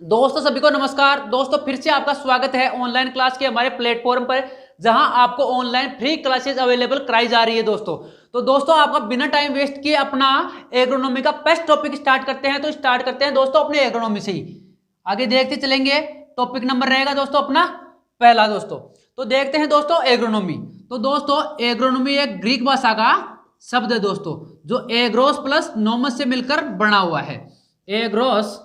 दोस्तों सभी को नमस्कार। दोस्तों फिर से आपका स्वागत है ऑनलाइन क्लास के हमारे प्लेटफॉर्म पर, जहां आपको ऑनलाइन फ्री क्लासेस अवेलेबल कराई जा रही है। दोस्तों आपका बिना टाइम वेस्ट किए अपना एग्रोनॉमी का फर्स्ट टॉपिक स्टार्ट करते हैं। तो स्टार्ट करते हैं दोस्तों अपने एग्रोनॉमी से ही आगे देखते चलेंगे। टॉपिक नंबर रहेगा दोस्तों अपना पहला। दोस्तों तो देखते हैं दोस्तों एग्रोनॉमी। तो दोस्तों एग्रोनॉमी एक ग्रीक भाषा का शब्द है दोस्तों, जो एग्रोस प्लस नोमस से मिलकर बना हुआ है। एग्रोस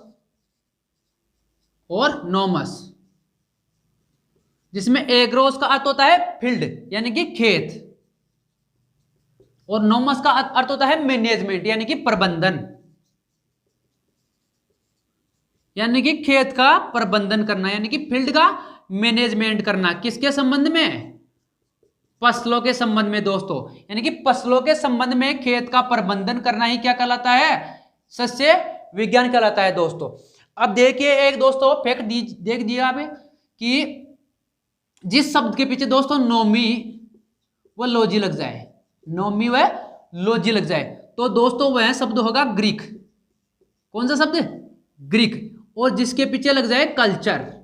और नोमस, जिसमें एग्रोस का अर्थ होता है फील्ड यानी कि खेत, और नोमस का अर्थ होता है मैनेजमेंट यानी कि प्रबंधन, यानी कि खेत का प्रबंधन करना, यानी कि फील्ड का मैनेजमेंट करना। किसके संबंध में? फसलों के संबंध में दोस्तों। यानी कि फसलों के संबंध में खेत का प्रबंधन करना ही क्या कहलाता है? सस्य विज्ञान कहलाता है दोस्तों। अब देखिए एक दोस्तों फैक्ट देख दिया आप कि जिस शब्द के पीछे दोस्तों नोमी व लॉजी लग जाए, नोमी व लॉजी लग जाए, तो दोस्तों वह शब्द होगा ग्रीक। कौन सा शब्द? ग्रीक। और जिसके पीछे लग जाए कल्चर,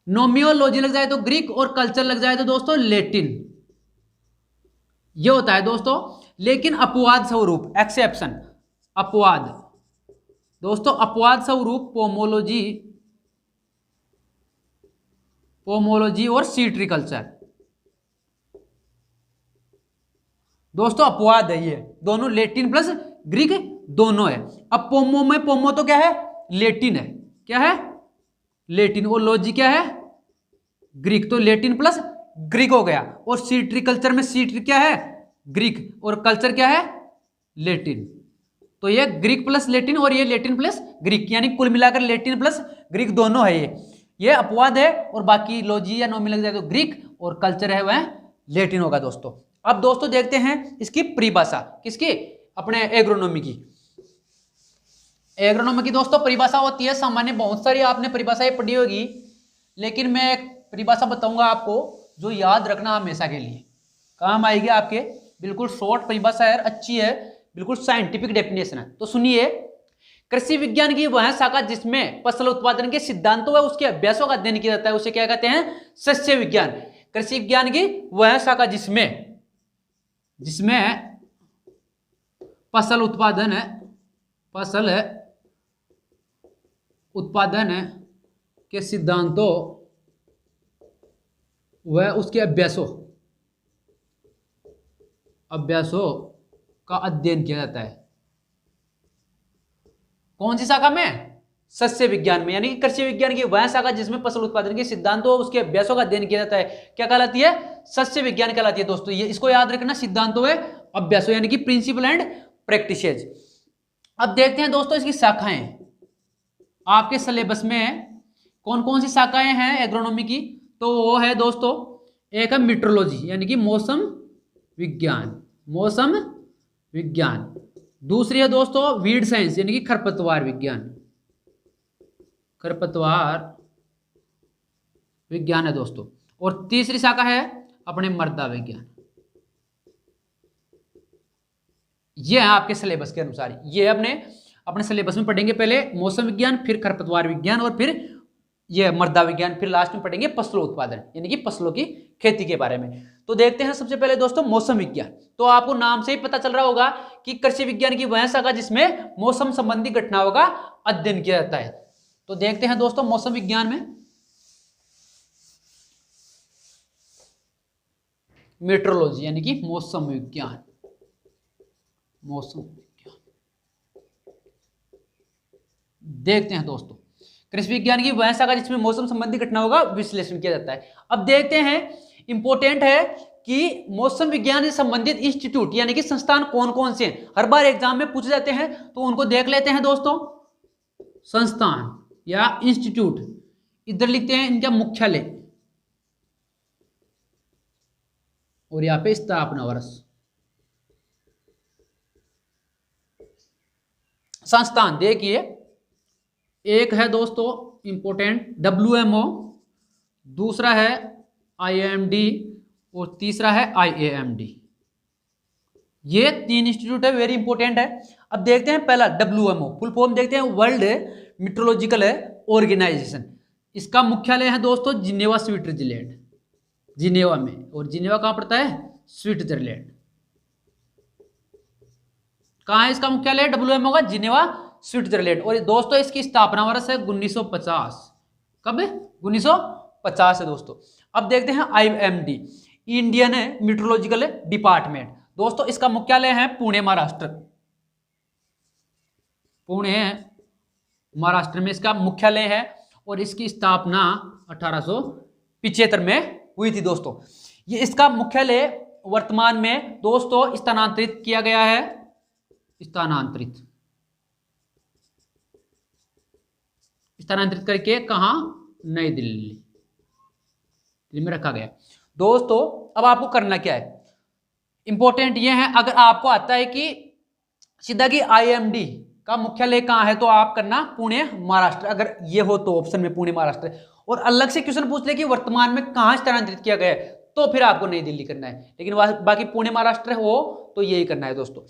नोमी और लॉजी लग जाए तो ग्रीक, और कल्चर लग जाए तो दोस्तों लैटिन। ये होता है दोस्तों। लेकिन अपवाद स्वरूप, एक्सेप्शन, अपवाद दोस्तों, अपवाद स्वरूप पोमोलॉजी और सीट्रिकल्चर दोस्तों अपवाद है। ये दोनों लैटिन प्लस ग्रीक दोनों है। अब पोमो में, पोमो तो क्या है? लैटिन है। क्या है? लैटिन। और लॉजी क्या है? ग्रीक। तो लैटिन प्लस ग्रीक हो गया। और सीट्रिकल्चर में सीट्रिक क्या है? ग्रीक। और कल्चर क्या है? लैटिन। तो ये ग्रीक प्लस लैटिन और ये लैटिन प्लस ग्रीक, यानी कुल मिलाकर लैटिन प्लस ग्रीक दोनों है। ये अपवाद है। और बाकी लॉजी या नोमी लग जाए तो ग्रीक, और कल्चर है वह लैटिन होगा दोस्तों। अब दोस्तों देखते हैं इसकी परिभाषा। किसकी? अपने एग्रोनॉमी की। एग्रोनॉमी की दोस्तों परिभाषा होती है सामान्य, बहुत सारी आपने परिभाषाएं पढ़ी होगी, लेकिन मैं एक परिभाषा बताऊंगा आपको जो याद रखना हमेशा के लिए काम आएगी आपके। बिल्कुल शॉर्ट परिभाषा है, अच्छी है, बिल्कुल साइंटिफिक डेफिनेशन है। तो सुनिए, कृषि विज्ञान की वह शाखा जिसमें फसल उत्पादन के सिद्धांतों व उसके अभ्यासों का अध्ययन किया जाता है, उसे क्या कहते हैं? सस्य विज्ञान। कृषि विज्ञान की वह शाखा जिसमें फसल उत्पादन के सिद्धांतों व उसके अभ्यासों का अध्ययन किया जाता है। कौन सी शाखा में? सस्य विज्ञान में। यानी कि कृषि विज्ञान की वह शाखा जिसमें फसल उत्पादन के सिद्धांतों और उसके अभ्यासों का अध्ययन किया जाता है, क्या कहलाती है? सस्य विज्ञान कहलाती है दोस्तों। ये इसको याद रखना, सिद्धांतों व अभ्यासों यानी कि प्रिंसिपल एंड प्रैक्टिसेज। अब देखते हैं दोस्तों इसकी शाखाएं। आपके सिलेबस में कौन कौन सी शाखाएं हैं एग्रोनॉमी की? तो वो है दोस्तों, एक है मीटरोलॉजी यानी कि मौसम विज्ञान। दूसरी है दोस्तों वीड साइंस यानी कि खरपतवार विज्ञान है दोस्तों। और तीसरी शाखा है अपने मृदा विज्ञान। ये है आपके सिलेबस के अनुसार। ये अपने सिलेबस में पढ़ेंगे, पहले मौसम विज्ञान, फिर खरपतवार विज्ञान, और फिर ये मृदा विज्ञान, फिर लास्ट में पढ़ेंगे फसलों उत्पादन यानी कि फसलों की खेती के बारे में। तो देखते हैं सबसे पहले दोस्तों मौसम विज्ञान। तो आपको नाम से ही पता चल रहा होगा कि कृषि विज्ञान की वह शाखा जिसमें मौसम संबंधी घटनाओं का अध्ययन किया जाता है। तो देखते हैं दोस्तों मौसम विज्ञान में मेट्रोलॉजी यानी कि मौसम विज्ञान। देखते हैं दोस्तों कृषि विज्ञान की वह शाखा जिसमें मौसम संबंधी घटनाओं का विश्लेषण किया जाता है। अब देखते हैं, इंपॉर्टेंट है कि मौसम विज्ञान से संबंधित इंस्टीट्यूट यानी कि संस्थान कौन कौन से हैं। हर बार एग्जाम में पूछे जाते हैं, तो उनको देख लेते हैं दोस्तों। संस्थान या इंस्टीट्यूट, इधर लिखते हैं इनका मुख्यालय, और यहां पे स्थापना वर्ष। संस्थान देखिए, एक है दोस्तों इंपोर्टेंट WMO, दूसरा है IMD, और तीसरा है IAMD। ये 3 इंस्टीट्यूट है, वेरी इंपॉर्टेंट है। अब देखते हैं पहला WMO, फुल फॉर्म देखते हैं वर्ल्ड मीट्रोलॉजिकल ऑर्गेनाइजेशन। इसका मुख्यालय है दोस्तों जिनेवा स्विट्जरलैंड, जिनेवा में। और जिनेवा कहाँ पड़ता है? स्विट्जरलैंड। कहाँ है इसका मुख्यालय WMO का? Geneva Switzerland. और दोस्तों इसकी स्थापना वर्ष है 1950। कब? 1950 है दोस्तों। अब देखते हैं IMD, इंडियन मीट्रोलॉजिकल डिपार्टमेंट। दोस्तों इसका मुख्यालय है पुणे महाराष्ट्र, पुणे महाराष्ट्र में इसका मुख्यालय है। और इसकी स्थापना 1875 में हुई थी दोस्तों। ये इसका मुख्यालय वर्तमान में दोस्तों स्थानांतरित किया गया है, स्थानांतरित करके कहां? नई दिल्ली में रखा गया दोस्तों। अब आपको करना क्या है, इंपॉर्टेंट ये है, अगर आपको आता है कि सीधा कि IMD का मुख्यालय कहाँ है तो आप करना पुणे महाराष्ट्र, अगर ये हो तो ऑप्शन में पुणे महाराष्ट्र। और अलग से क्वेश्चन पूछ ले कि वर्तमान में कहाँ स्थानांतरित किया गया है तो फिर आपको नई दिल्ली करना है, लेकिन बाकी पुणे महाराष्ट्र हो तो यही करना है दोस्तों।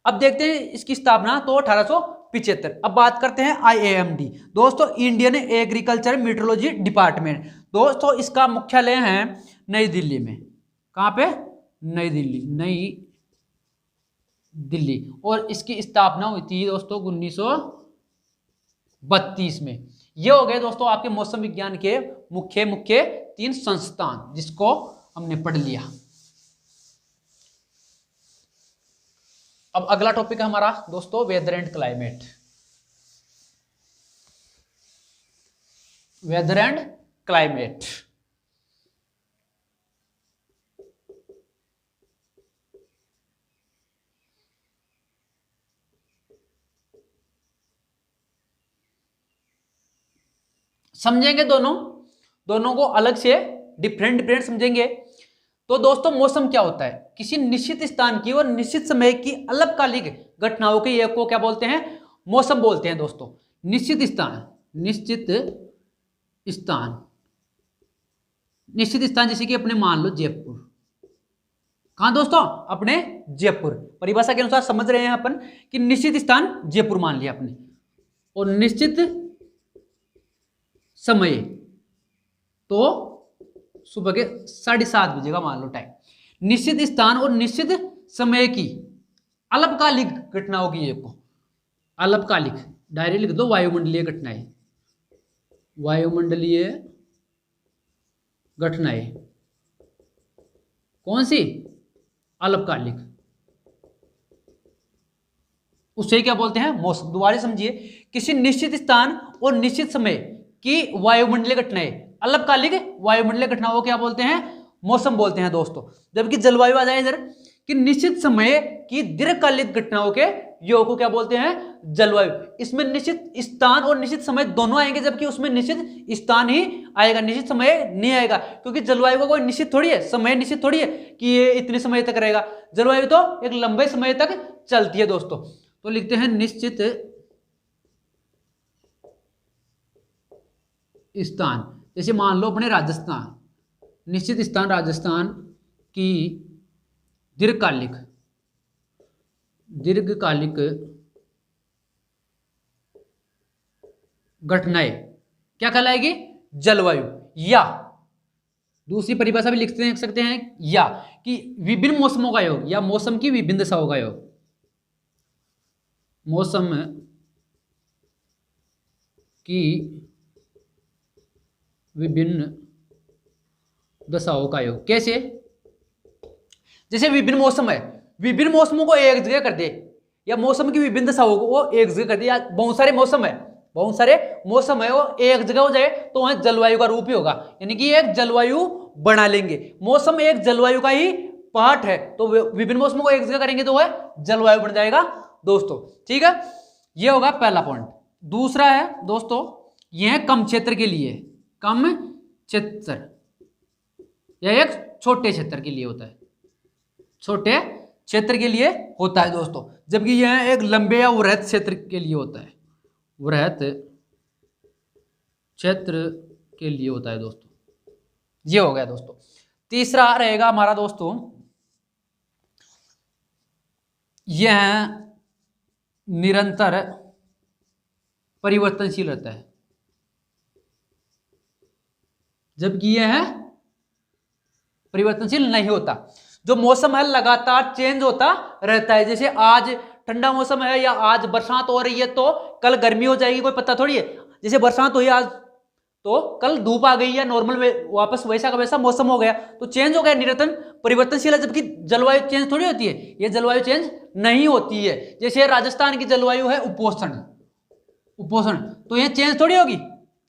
अब देखते हैं इसकी स्थापना तो 1875। अब बात करते हैं IAMD दोस्तों, इंडियन एग्रीकल्चर मीट्रोलॉजी डिपार्टमेंट। दोस्तों इसका मुख्यालय है नई दिल्ली में। कहाँ पे? नई दिल्ली, नई दिल्ली। और इसकी स्थापना हुई थी दोस्तों 1932 में। ये हो गए दोस्तों आपके मौसम विज्ञान के मुख्य 3 संस्थान जिसको हमने पढ़ लिया। अब अगला टॉपिक है हमारा दोस्तों weather and climate. Weather and climate समझेंगे, दोनों को अलग से डिफरेंट समझेंगे। तो दोस्तों मौसम क्या होता है? किसी निश्चित स्थान की और निश्चित समय की अल्पकालिक घटनाओं के एक को क्या बोलते हैं? मौसम बोलते हैं दोस्तों। निश्चित स्थान जैसे कि अपने मान लो जयपुर। कहां दोस्तों? अपने जयपुर। परिभाषा के अनुसार समझ रहे हैं अपन कि निश्चित स्थान जयपुर मान लिया अपने, और निश्चित समय तो सुबह के 7:30 बजे का मान लो टाइम। निश्चित स्थान और निश्चित समय की अल्पकालिक घटनाओं की एक को अल्पकालिक डायरेक्ट लिख दो वायुमंडलीय घटनाएं। वायुमंडलीय घटनाएं कौन सी? अल्पकालिक। उसे क्या बोलते हैं? मौसम। दोबारा समझिए, किसी निश्चित स्थान और निश्चित समय की वायुमंडलीय घटनाएं, अल्पकालिक वायुमंडलीय घटनाओं को क्या बोलते हैं? मौसम बोलते हैं दोस्तों। जबकि जलवायु आ जाए इधर कि निश्चित समय की दीर्घकालिक घटनाओं के योग को क्या बोलते हैं? जलवायु। इसमें निश्चित स्थान और निश्चित समय दोनों आएंगे, जबकि उसमें निश्चित स्थान ही आएगा, निश्चित समय नहीं आएगा, क्योंकि जलवायु का कोई निश्चित थोड़ी है, समय निश्चित थोड़ी है कि ये इतने समय तक रहेगा। जलवायु तो एक लंबे समय तक चलती है दोस्तों। तो लिखते हैं निश्चित स्थान। जैसे मान लो अपने राजस्थान, निश्चित स्थान राजस्थान की दीर्घकालिक घटनाएं क्या कहलाएगी? जलवायु। या दूसरी परिभाषा भी लिख सकते हैं या कि विभिन्न मौसमों का योग या मौसम की विभिन्न दशाओं का योग। मौसम की विभिन्न दशाओं का योग कैसे? जैसे विभिन्न मौसम है, विभिन्न मौसमों को एक जगह कर दे, या मौसम की विभिन्न दशाओं को वो एक जगह कर दे, या बहुत सारे मौसम है वो एक जगह हो जाए तो वह जलवायु का रूप ही होगा, यानी कि एक जलवायु बना लेंगे। मौसम एक जलवायु का ही पार्ट है, तो विभिन्न मौसमों को एक जगह करेंगे तो वह जलवायु बन जाएगा दोस्तों। ठीक है, यह होगा पहला पॉइंट। दूसरा है दोस्तों, यह है कम क्षेत्र के लिए, कम क्षेत्र, यह एक छोटे क्षेत्र के लिए होता है, छोटे क्षेत्र के लिए होता है दोस्तों, जबकि यह एक लंबे या वृहत क्षेत्र के लिए होता है, वृहत क्षेत्र के लिए होता है दोस्तों। ये हो गया दोस्तों। तीसरा रहेगा हमारा दोस्तों, यह निरंतर परिवर्तनशील रहता है, जबकि यह है परिवर्तनशील नहीं होता। जो मौसम है लगातार चेंज होता रहता है, जैसे आज ठंडा मौसम है या आज बरसात हो रही है तो कल गर्मी हो जाएगी, कोई पता थोड़ी है। जैसे बरसात हुई आज तो कल धूप आ गई या नॉर्मल वापस वैसा का वैसा मौसम हो गया, तो चेंज हो गया, निरंतर परिवर्तनशील है। जबकि जलवायु चेंज थोड़ी होती है, ये जलवायु चेंज नहीं होती है। जैसे राजस्थान की जलवायु है उपोष्ण, तो ये चेंज थोड़ी होगी,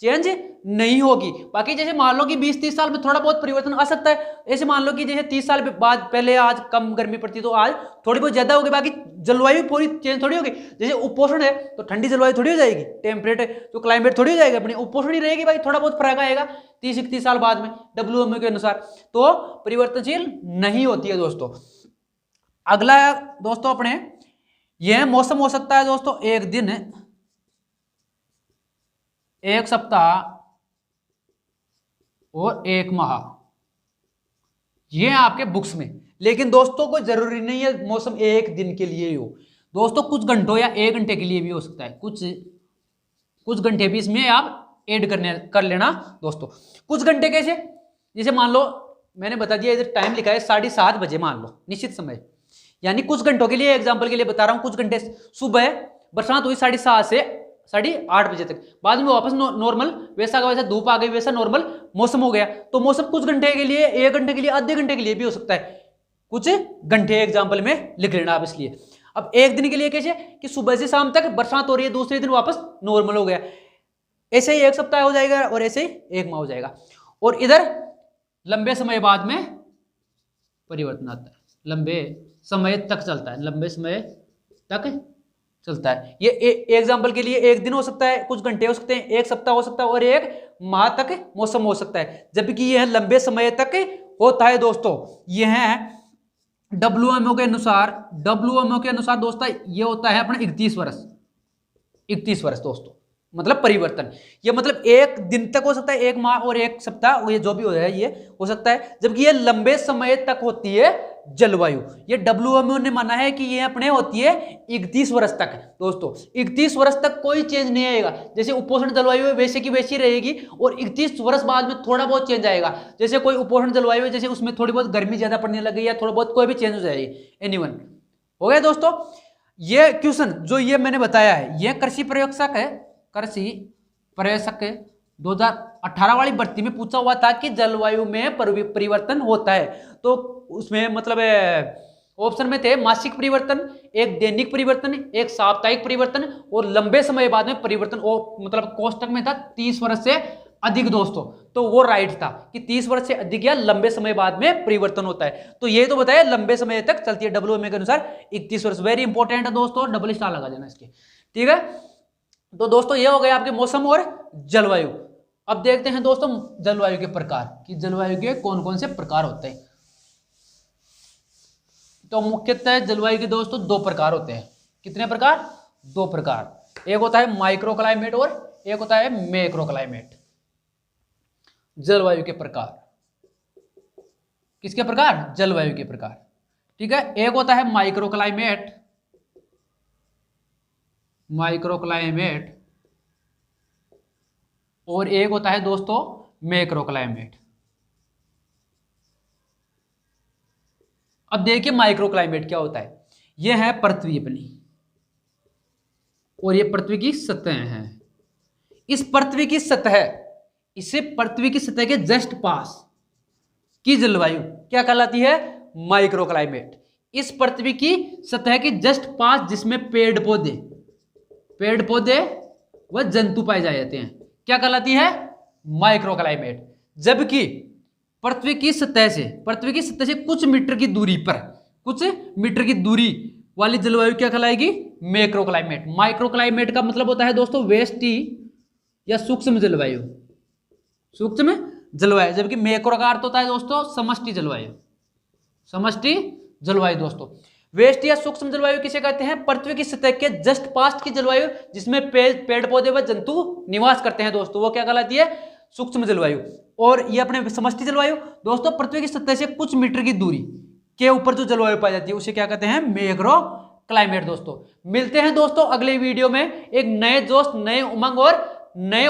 चेंज नहीं होगी। बाकी जैसे मान लो कि 20-30 साल में थोड़ा बहुत परिवर्तन आ सकता है। ऐसे मान लो कि जैसे 30 साल बाद पहले आज कम गर्मी पड़ती तो आज थोड़ी बहुत ज्यादा होगी, बाकी जलवायु पूरी चेंज थोड़ी होगी। जैसे उपोषण है तो ठंडी जलवायु थोड़ी हो जाएगी, टेम्परेट जो क्लाइमेट थोड़ी हो जाएगी, अपनी उपोषण ही रहेगी, बाकी थोड़ा बहुत फर्क आएगा 30-31 साल बाद में WMO के अनुसार, तो परिवर्तनशील नहीं होती है दोस्तों। अगला दोस्तों अपने यह मौसम हो सकता है दोस्तों एक दिन, एक सप्ताह और एक माह, ये है आपके बुक्स में। लेकिन दोस्तों को जरूरी नहीं है मौसम एक दिन के लिए ही हो दोस्तों, कुछ घंटों या 1 घंटे के लिए भी हो सकता है, कुछ घंटे भी इसमें आप ऐड कर लेना दोस्तों। कुछ घंटे कैसे, जैसे मान लो मैंने बता दिया इधर टाइम लिखा है 7:30 बजे, मान लो निश्चित समय, यानी कुछ घंटों के लिए, एग्जाम्पल के लिए बता रहा हूं, कुछ घंटे सुबह बरसात हुई 7:30 से 8:30 बजे तक, बाद में वापस नॉर्मल वैसा का वैसा धूप आ गई, वैसा नॉर्मल मौसम हो गया। तो मौसम कुछ घंटे के लिए, 1 घंटे के लिए, आधे घंटे के लिए भी हो सकता है, कुछ घंटे एग्जाम्पल में लिख लेना आप इसलिए। अब एक दिन के लिए कैसे कि सुबह से शाम तक बरसात हो रही है, दूसरे दिन वापस नॉर्मल हो गया, ऐसे ही 1 सप्ताह हो जाएगा और ऐसे ही 1 माह हो जाएगा। और इधर लंबे समय बाद में परिवर्तन आता है, लंबे समय तक चलता है, लंबे समय तक चलता है। ये एग्जाम्पल के लिए 1 दिन हो सकता है, कुछ घंटे हो सकते हैं, 1 सप्ताह हो सकता है और 1 माह तक मौसम हो सकता है, जबकि यह लंबे समय तक होता है दोस्तों। यह WMO के अनुसार, दोस्तों ये होता है अपना 31 वर्ष दोस्तों, मतलब परिवर्तन। ये मतलब 1 दिन तक हो सकता है, 1 माह और 1 सप्ताह, ये जो भी हो रहा है ये हो सकता है, जबकि ये लंबे समय तक होती है जलवायु। ये WMO ने माना है कि ये अपने होती है 31 वर्ष तक दोस्तों। 31 वर्ष तक कोई चेंज नहीं आएगा, जैसे उपोष्ण जलवायु है वैसे की वैसी रहेगी, और 31 वर्ष बाद में थोड़ा बहुत चेंज आएगा। जैसे कोई उपोष्ण जलवायु है, जैसे उसमें थोड़ी बहुत गर्मी ज्यादा पड़ने लग गई या थोड़ा बहुत कोई भी चेंज हो जाएगी, एनीवन। हो गया दोस्तों। ये क्वेश्चन जो ये मैंने बताया है, ये कृषि पर्यवेक्षक है, कृषि पर्यवेक्षक 2018 वाली भर्ती में पूछा हुआ था कि जलवायु में परिवर्तन होता है, तो उसमें मतलब ऑप्शन में थे मासिक परिवर्तन, एक दैनिक परिवर्तन, एक साप्ताहिक परिवर्तन और लंबे समय बाद में परिवर्तन, मतलब कोष्टक में था 30 वर्ष से अधिक दोस्तों, तो वो राइट था कि 30 वर्ष से अधिक या लंबे समय बाद में परिवर्तन होता है। तो ये तो बताया लंबे समय तक चलती है WMO के अनुसार 31 वर्ष। वेरी इंपॉर्टेंट है दोस्तों, डबल स्टार लगा देना इसके, ठीक है। तो दोस्तों ये हो गए आपके मौसम और जलवायु। अब देखते हैं दोस्तों जलवायु के प्रकार, कि जलवायु के कौन कौन से प्रकार होते हैं। तो मुख्यतः जलवायु के दोस्तों 2 प्रकार होते हैं। कितने प्रकार? 2 प्रकार। एक होता है माइक्रो क्लाइमेट और एक होता है मैक्रो क्लाइमेट। जलवायु के प्रकार, किसके प्रकार? जलवायु के प्रकार, ठीक है। एक होता है माइक्रो क्लाइमेट, और एक होता है दोस्तों मैक्रो क्लाइमेट। अब देखिए माइक्रो क्लाइमेट क्या होता है। यह है पृथ्वी अपनी, और ये पृथ्वी की सतह है। इस पृथ्वी की सतह, इसे पृथ्वी की सतह के जस्ट पास की जलवायु क्या कहलाती है? Micro climate. इस पृथ्वी की सतह के जस्ट पास जिसमें पेड़ पौधे व जंतु पाए जाते हैं, क्या कहलाती है? Micro climate. जबकि पृथ्वी की सतह से कुछ मीटर की दूरी वाली जलवायु क्या कहलाएगी? Macro climate. माइक्रो क्लाइमेट का मतलब होता है दोस्तों वेष्टि या सूक्ष्म जलवायु, जबकि मैक्रो का अर्थ होता है दोस्तों समष्टि जलवायु दोस्तों। वेष्टि या सूक्ष्म जलवायु किसे कहते हैं? पृथ्वी की सतह के जस्ट पास की जलवायु जिसमें पेड़ पौधे व जंतु निवास करते हैं दोस्तों, वो क्या कहलाती है? सूक्ष्म जलवायु। और ये अपने समष्टि जलवायु दोस्तों पृथ्वी की सतह से कुछ मीटर की दूरी के ऊपर जो जलवायु पाई जाती है उसे क्या कहते हैं? Macro climate. दोस्तों मिलते हैं दोस्तों अगले वीडियो में एक नए जोश, नए उमंग और नए